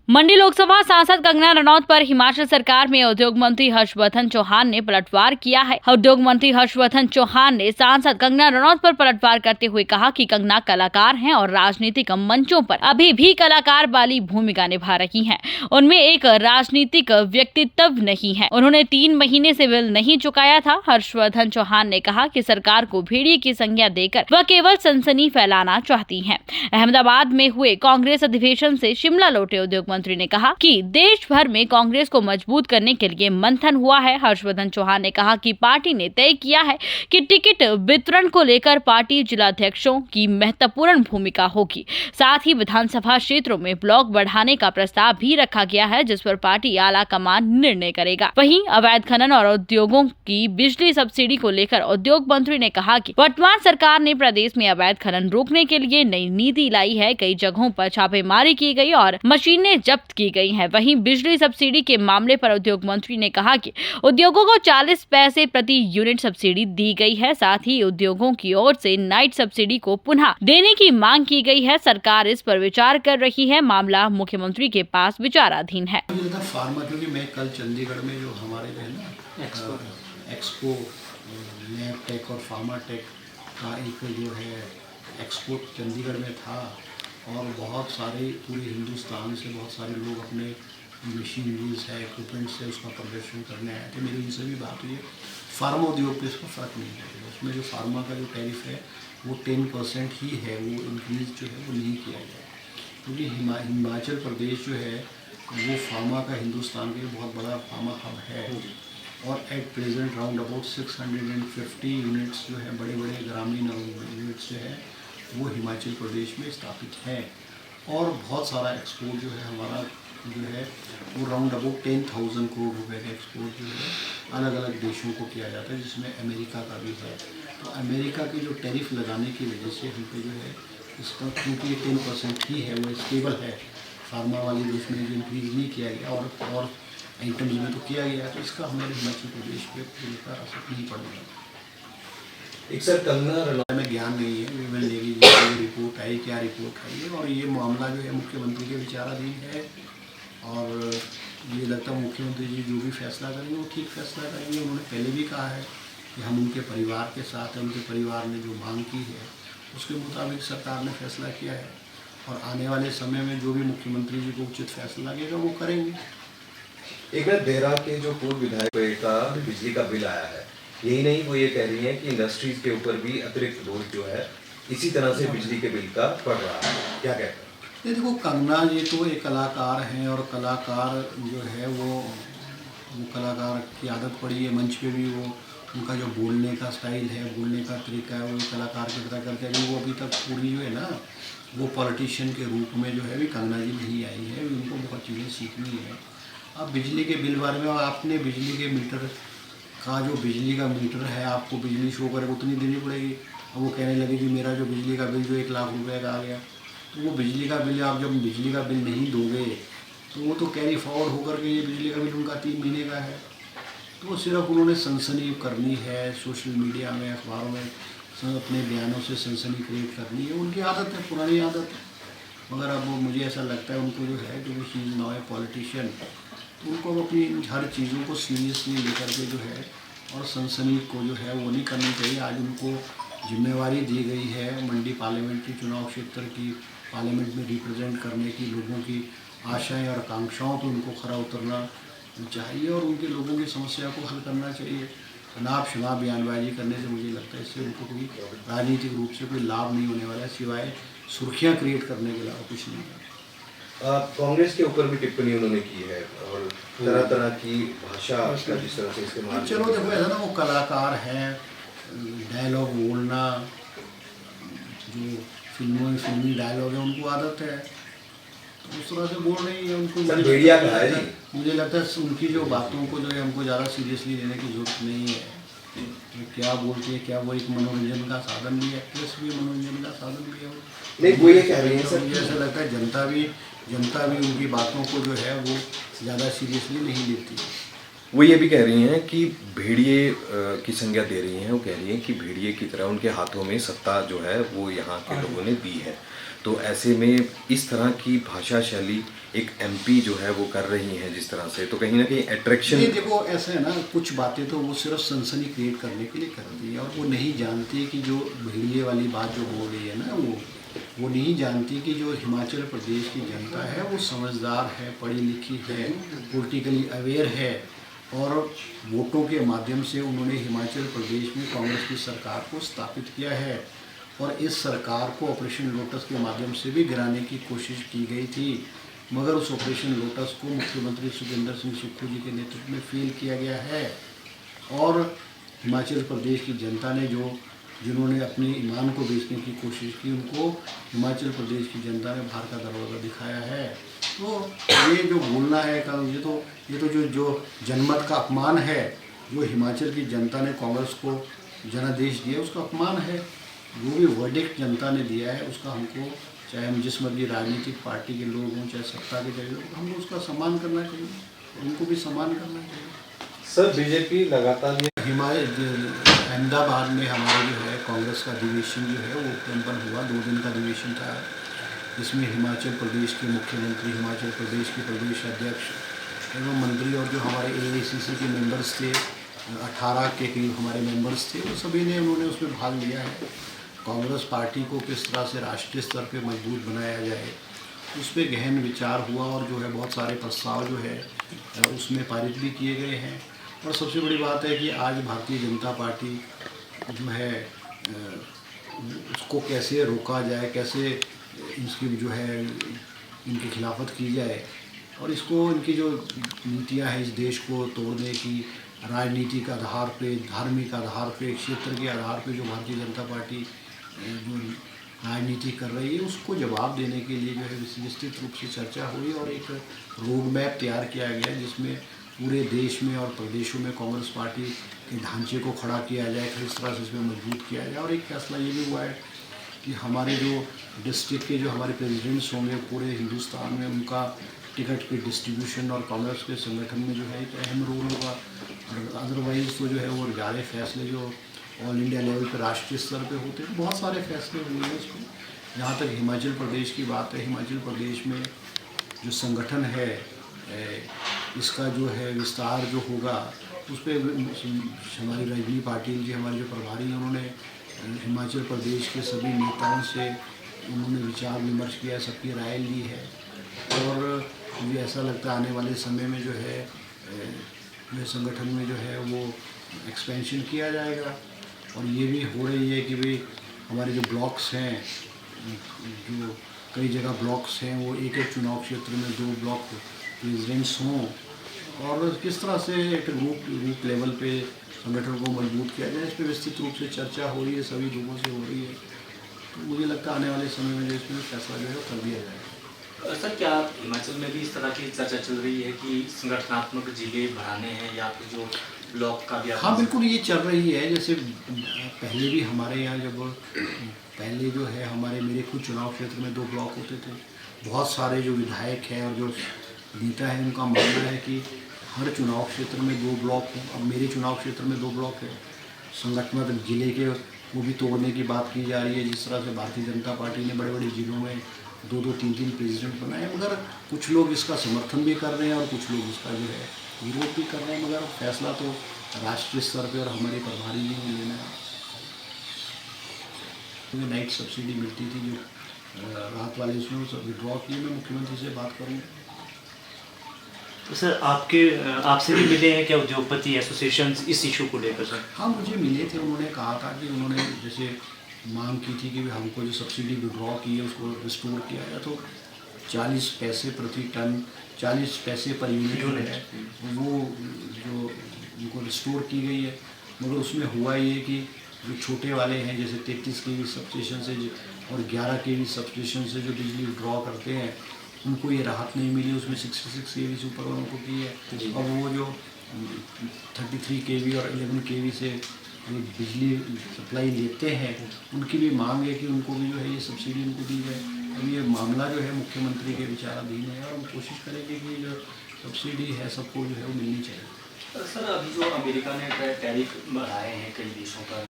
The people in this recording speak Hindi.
मंडी लोकसभा सांसद कंगना रनौत पर हिमाचल सरकार में उद्योग मंत्री हर्षवर्धन चौहान ने पलटवार किया है। उद्योग मंत्री हर्षवर्धन चौहान ने सांसद कंगना रनौत पर पलटवार करते हुए कहा कि कंगना कलाकार हैं और राजनीतिक मंचों पर अभी भी कलाकार वाली भूमिका निभा रही हैं। उनमें एक राजनीतिक व्यक्तित्व नहीं है। उन्होंने 3 महीने से बिल नहीं चुकाया था। हर्षवर्धन चौहान ने कहा कि सरकार को भेड़िए की संज्ञा देकर वह केवल सनसनी फैलाना चाहती है। अहमदाबाद में हुए कांग्रेस अधिवेशन से शिमला लौटे उद्योग मंत्री ने कहा कि देश भर में कांग्रेस को मजबूत करने के लिए मंथन हुआ है। हर्षवर्धन चौहान ने कहा कि पार्टी ने तय किया है कि टिकट वितरण को लेकर पार्टी जिलाध्यक्षों की महत्वपूर्ण भूमिका होगी। साथ ही विधानसभा क्षेत्रों में ब्लॉक बढ़ाने का प्रस्ताव भी रखा गया है, जिस पर पार्टी आला कमान निर्णय करेगा। वहीं अवैध खनन और उद्योगों की बिजली सब्सिडी को लेकर उद्योग मंत्री ने कहा कि वर्तमान सरकार ने प्रदेश में अवैध खनन रोकने के लिए नई नीति लाई है। कई जगहों पर छापेमारी की गई और मशीनें जब्त की गई हैं। वहीं बिजली सब्सिडी के मामले पर उद्योग मंत्री ने कहा कि उद्योगों को 40 पैसे प्रति यूनिट सब्सिडी दी गई है। साथ ही उद्योगों की ओर से नाइट सब्सिडी को पुनः देने की मांग की गई है। सरकार इस पर विचार कर रही है। मामला मुख्यमंत्री के पास विचाराधीन है। फार्मा, क्योंकि मैं कल चंडीगढ़ में जो हमारे एक्सपो लैब टेक और फार्मा टेक का एक जो है एक्सपो चंडीगढ़ में था और बहुत सारे पूरे हिंदुस्तान से बहुत सारे लोग अपने मशीनरीज है, इक्विपमेंट से उसका प्रदर्शन करने आए थे। मेरी उनसे भी बात हुई है। फार्मा उद्योग पे इसका फ़र्क नहीं पड़ेगा। उसमें जो फार्मा का जो टैरिफ है वो 10% ही है, वो इंक्रीज़ जो है वो नहीं किया गया, क्योंकि हिमाचल प्रदेश जो है वो फार्मा का हिंदुस्तान के बहुत बड़ा फार्मा हब है और at present round about 650 units जो है, बड़े बड़े ग्रामीण यूनिट्स जो है वो हिमाचल प्रदेश में स्थापित है। और बहुत सारा एक्सपोर्ट जो है हमारा जो है वो राउंड अबाउट 10,000 करोड़ रुपए का एक्सपोर्ट जो है अलग अलग देशों को किया जाता है, जिसमें अमेरिका का भी है। तो अमेरिका के जो टैरिफ लगाने की वजह से हम पे जो है इसका, क्योंकि ये 10% ही है, वो स्टेबल है, फार्मा वाली उसमें जो इंक्रीज नहीं किया गया और आइटम्स में तो किया गया, तो इसका हमारे हिमाचल प्रदेश पे पूरी तरह असर नहीं पड़ेगा। एक सर कंगना रनौत में ज्ञान नहीं है, विमल नेगी जी की रिपोर्ट आई, क्या रिपोर्ट आई है, और ये मामला जो है मुख्यमंत्री के विचाराधीन है और ये लगता है मुख्यमंत्री जी जो भी फैसला करेंगे वो ठीक फैसला करेंगे। उन्होंने पहले भी कहा है कि हम उनके परिवार के साथ हैं, उनके परिवार ने जो मांग की है उसके मुताबिक सरकार ने फैसला किया है और आने वाले समय में जो भी मुख्यमंत्री जी को उचित फैसला लगेगा वो करेंगे। एक बार देरा के जो पूर्व विधायक का बिजली का बिल आया है, यही नहीं, वो ये कह रही हैं कि इंडस्ट्रीज के ऊपर भी अतिरिक्त बोझ जो है इसी तरह से बिजली के बिल का पड़ रहा है, क्या कहते हैं? ये देखो, कंगना जी तो एक कलाकार हैं और कलाकार जो है वो कलाकार की आदत पड़ी है। मंच पे भी वो उनका जो बोलने का स्टाइल है, बोलने का तरीका है, वो कलाकार की तरह करके अभी वो अभी तक पूरी जो है ना वो पॉलिटिशियन के रूप में जो है अभी कंगना जी नहीं आई है। उनको बहुत चीज़ें सीखनी है। अब बिजली के बिल बारे में आपने बिजली के मीटर का जो बिजली का मीटर है आपको बिजली शो करे उतनी देनी पड़ेगी। अब वो कहने लगे कि मेरा जो बिजली का बिल जो 1 लाख रुपए का आ गया, तो वो बिजली का बिल, आप जब बिजली का बिल नहीं दोगे तो वो तो कैरी फॉरवर्ड होकर के ये बिजली का बिल उनका 3 महीने का है। तो सिर्फ उन्होंने सनसनी करनी है, सोशल मीडिया में, अखबारों में अपने बयानों से सनसनी क्रिएट करनी है, उनकी आदत है, पुरानी आदत है। मगर अब मुझे ऐसा लगता है उनको जो है जो she is now a politician, तो उनको अब अपनी हर चीज़ों को सीरियसली लेकर के जो है और सनसनी को जो है वो नहीं करनी चाहिए। आज उनको जिम्मेवारी दी गई है मंडी पार्लियामेंट्री चुनाव क्षेत्र की पार्लियामेंट में रिप्रेजेंट करने की, लोगों की आशाएं और आकांक्षाओं पर उनको खरा उतरना चाहिए और उनके लोगों की समस्या को हल करना चाहिए। अनाप शनाप बयानबाजी करने से मुझे लगता है इससे उनको कोई राजनीतिक रूप से कोई लाभ नहीं होने वाला है, सिवाय सुर्खियाँ क्रिएट करने के अलावा कुछ नहीं है। कांग्रेस के ऊपर भी टिप्पणी उन्होंने की है और तरह तरह की भाषा का जिस तरह से इस्तेमाल। चलो देखो, ऐसा ना वो कलाकार हैं, डायलॉग बोलना जो फिल्मों में फिल्मी डायलॉग है उनको आदत है, तो उस तरह से बोल रही है। उनको मुझे लगता है उनकी जो बातों को जो है हमको ज़्यादा सीरियसली लेने की जरूरत नहीं है। तो क्या बोलती है, क्या वो एक मनोरंजन का साधन भी है, एक्ट्रेस भी मनोरंजन का साधन भी है। नहीं, वो ये कह रही है सर, मुझे ऐसा लगता है जनता भी उनकी बातों को जो है वो ज़्यादा सीरियसली नहीं लेती। वो ये भी कह रही हैं कि भेड़िए की संज्ञा दे रही हैं। वो कह रही हैं कि भेड़िए की तरह उनके हाथों में सत्ता जो है वो यहाँ के लोगों ने दी है। तो ऐसे में इस तरह की भाषा शैली एक एमपी जो है वो कर रही हैं जिस तरह से, तो कहीं ना कहीं ये अट्रैक्शन। देखो ऐसे है ना, कुछ बातें तो वो सिर्फ सनसनी क्रिएट करने के लिए करती है और वो नहीं जानती कि जो भेड़िए वाली बात जो बोल रही है ना, वो नहीं जानती कि जो हिमाचल प्रदेश की जनता है वो समझदार है, पढ़ी लिखी है, पॉलिटिकली अवेयर है और वोटों के माध्यम से उन्होंने हिमाचल प्रदेश में कांग्रेस की सरकार को स्थापित किया है और इस सरकार को ऑपरेशन लोटस के माध्यम से भी गिराने की कोशिश की गई थी, मगर उस ऑपरेशन लोटस को मुख्यमंत्री सुखविंदर सिंह सुक्खू जी के नेतृत्व में फेल किया गया है और हिमाचल प्रदेश की जनता ने जिन्होंने अपने ईमान को बेचने की कोशिश की, उनको हिमाचल प्रदेश की जनता ने बाहर का दरवाज़ा दिखाया है। तो ये जो बोलना है कल, ये तो जो जनमत का अपमान है, जो हिमाचल की जनता ने कांग्रेस को जनादेश दिया उसका अपमान है। जो भी वर्डिक्ट जनता ने दिया है उसका हमको, चाहे हम जिस मर्जी राजनीतिक पार्टी के लोग हों, चाहे सत्ता के चाहिए, हमको उसका सम्मान करना चाहिए, उनको भी सम्मान करना चाहिए। सर बीजेपी लगातार अहमदाबाद में हमारे जो है कांग्रेस का अधिवेशन जो है वो संपन्न हुआ, 2 दिन का अधिवेशन था, जिसमें हिमाचल प्रदेश के मुख्यमंत्री, हिमाचल प्रदेश के प्रदेश अध्यक्ष एवं मंत्री और जो हमारे AICC के मेंबर्स थे, 18 के करीब हमारे मेंबर्स थे, वो सभी ने उन्होंने उसमें भाग लिया है। कांग्रेस पार्टी को किस तरह से राष्ट्रीय स्तर पे मजबूत बनाया जाए उस पर गहन विचार हुआ और जो है बहुत सारे प्रस्ताव जो है उसमें पारित भी किए गए हैं। और सबसे बड़ी बात है कि आज भारतीय जनता पार्टी जो है उसको कैसे रोका जाए, कैसे इसकी जो है इनकी खिलाफत की जाए और इसको इनकी जो नीतियां हैं इस देश को तोड़ने की, राजनीतिक आधार पे, धार्मिक आधार पे, क्षेत्र के आधार पे जो भारतीय जनता पार्टी जो राजनीति कर रही है उसको जवाब देने के लिए जो है विस्तृत रूप से चर्चा हुई और एक रोड मैप तैयार किया गया जिसमें पूरे देश में और प्रदेशों में कांग्रेस पार्टी के ढांचे को खड़ा किया जाए, किस तरह से इसमें मजबूत किया जाए। और एक फैसला ये भी हुआ है कि हमारे जो डिस्ट्रिक्ट के जो हमारे प्रेसिडेंट्स होंगे पूरे हिंदुस्तान में, उनका टिकट के डिस्ट्रीब्यूशन और कांग्रेस के संगठन में जो है एक अहम रोल होगा। अदरवाइज़ तो जो है वो ज़्यादा फैसले जो ऑल इंडिया लेवल पर राष्ट्रीय स्तर पे होते हैं, बहुत सारे फैसले हुए हैं इसमें। जहाँ तक हिमाचल प्रदेश की बात है, हिमाचल प्रदेश में जो संगठन है इसका जो है विस्तार जो होगा उस पर हमारी रजनी पाटिल जी, हमारे जो प्रभारी हैं, उन्होंने हिमाचल प्रदेश के सभी नेताओं से उन्होंने विचार विमर्श किया, सबकी राय ली है और मुझे ऐसा लगता है आने वाले समय में जो है संगठन में जो है वो एक्सपेंशन किया जाएगा। और ये भी हो रही है कि भाई हमारे जो ब्लॉक्स हैं, जो कई जगह ब्लॉक्स हैं, वो एक चुनाव क्षेत्र में 2 ब्लॉक प्रेसिडेंट्स हों और किस तरह से एक रूट लेवल पे संगठन को मजबूत किया जाए, इस पर विस्तृत रूप से चर्चा हो रही है, सभी लोगों से हो रही है। तो मुझे लगता है आने वाले समय में जो इसमें फैसला जो है कर दिया जाएगा। सर क्या हिमाचल में भी इस तरह की चर्चा चल रही है कि संगठनात्मक जिले बढ़ाने हैं या फिर जो ब्लॉक का भी? हाँ बिल्कुल ये चल रही है। जैसे पहले भी हमारे यहाँ जब पहले जो है हमारे मेरे खुद चुनाव क्षेत्र में 2 ब्लॉक होते थे, बहुत सारे जो विधायक हैं और जो नेता है उनका मानना है कि हर चुनाव क्षेत्र में 2 ब्लॉक हों। अब मेरे चुनाव क्षेत्र में 2 ब्लॉक है, संगठनात्मक जिले के वो भी तोड़ने की बात की जा रही है। जिस तरह से भारतीय जनता पार्टी ने बड़े बड़े जिलों में 2-2, 3-3 प्रेसिडेंट बनाए, मगर कुछ लोग इसका समर्थन भी कर रहे हैं और कुछ लोग इसका जो है विरोध भी कर रहे हैं, मगर फैसला तो राष्ट्रीय स्तर पे और हमारे प्रभारी जी ने लेना है। मुझे नाइट सब्सिडी मिलती थी जो राहत वाले, उसमें विड्रॉ की, मैं मुख्यमंत्री से बात करूँगा। तो सर आपसे भी मिले हैं क्या उद्योगपति एसोसिएशन इस इशू को लेकर? सर हाँ मुझे मिले थे, उन्होंने कहा था कि उन्होंने जैसे मांग की थी कि हमको जो सब्सिडी विड्रॉ की है उसको रिस्टोर किया जाए, तो 40 पैसे प्रति टन, 40 पैसे पर यूनिट है वो जो उनको रिस्टोर की गई है। मगर उसमें हुआ ये कि जो छोटे वाले हैं जैसे 33 kV सबस्टेशन से और 11 kV सबस्टेशन से जो बिजली ड्रॉ करते हैं उनको ये राहत नहीं मिली, उसमें 66 kV से ऊपर वालों को की है। और वो जो 33 kV और 11 kV से जो बिजली सप्लाई लेते हैं उनकी भी मांग है कि उनको भी जो है ये सब्सिडी उनको दी जाए। अब ये मामला जो है मुख्यमंत्री के विचाराधीन है और हम कोशिश करेंगे कि जो सब्सिडी है सबको जो है वो मिलनी चाहिए। सर अभी जो अमेरिका ने टैरिफ बढ़ाए हैं कई देशों पर